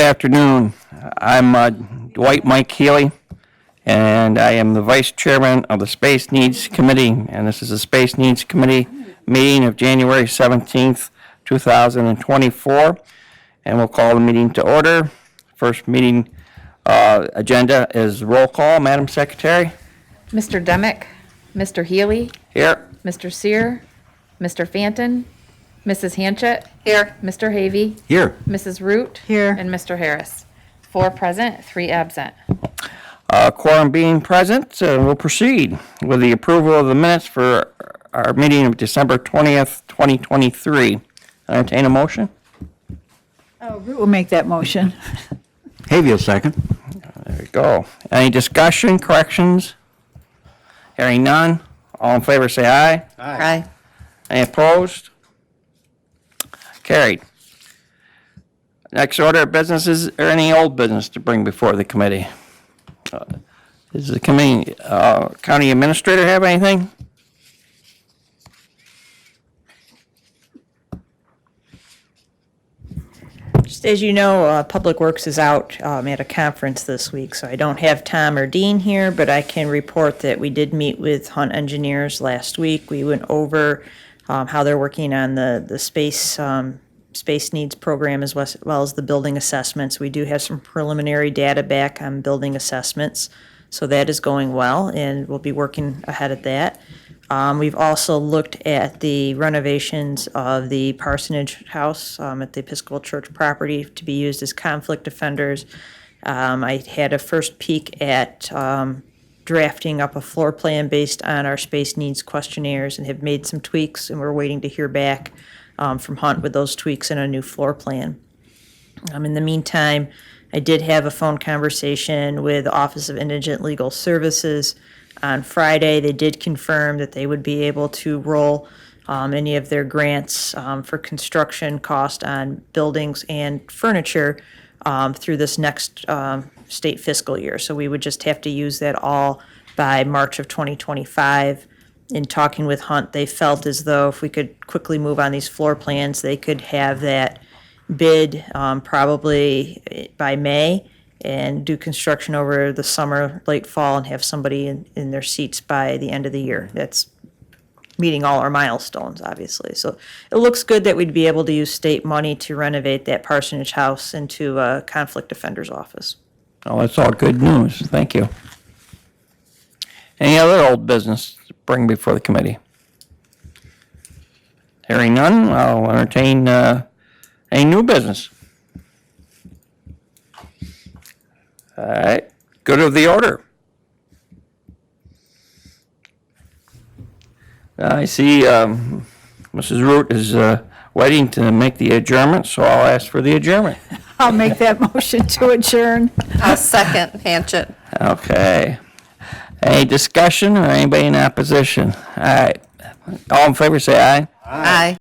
afternoon. I'm Dwight Mike Healy, and I am the Vice Chairman of the Space Needs Committee, and this is the Space Needs Committee meeting of January 17th, 2024, and we'll call the meeting to order. First meeting agenda is roll call. Madam Secretary? Mr. Demick, Mr. Healy, Here. Mr. Sear, Mr. Fanton, Mrs. Hanchett. Here. Mr. Havey. Here. Mrs. Root. Here. And Mr. Harris. 4 present, 3 absent. Quorum being present, we'll proceed with the approval of the minutes for our meeting of December 20th, 2023. Entertain a motion? Root will make that motion. Havey will second. There we go. Any discussion, corrections? Hearing none. All in favor say aye. Aye. Any opposed? Carried. Next order of business, is there any old business to bring before the committee? Does the committee, county administrator have anything? Just as you know, Public Works is out at a conference this week, so I don't have Tom or Dean here, but I can report that we did meet with Hunt Engineers last week. We went over how they're working on the space needs program as well as the building assessments. We do have some preliminary data back on building assessments, so that is going well, and we'll be working ahead of that. We've also looked at the renovations of the parsonage house at the Episcopal Church property to be used as conflict defenders. I had a first peek at drafting up a floor plan based on our space needs questionnaires and have made some tweaks, and we're waiting to hear back from Hunt with those tweaks and a new floor plan. In the meantime, I did have a phone conversation with the Office of Indigent Legal Services. On Friday, they did confirm that they would be able to roll any of their grants for construction cost on buildings and furniture through this next state fiscal year. So we would just have to use that all by March of 2025. In talking with Hunt, they felt as though if we could quickly move on these floor plans, they could have that bid probably by May and do construction over the summer, late fall, and have somebody in their seats by the end of the year. That's meeting all our milestones, obviously. So it looks good that we'd be able to use state money to renovate that parsonage house into a conflict defender's office. Oh, that's all good news. Thank you. Any other old business to bring before the committee? Hearing none, I'll entertain any new business. All right, good of the order. I see Mrs. Root is waiting to make the adjournment, so I'll ask for the adjournment. I'll make that motion to adjourn. I'll second Hanchett. Okay. Any discussion or anybody in opposition? All right. All in favor say aye. Aye.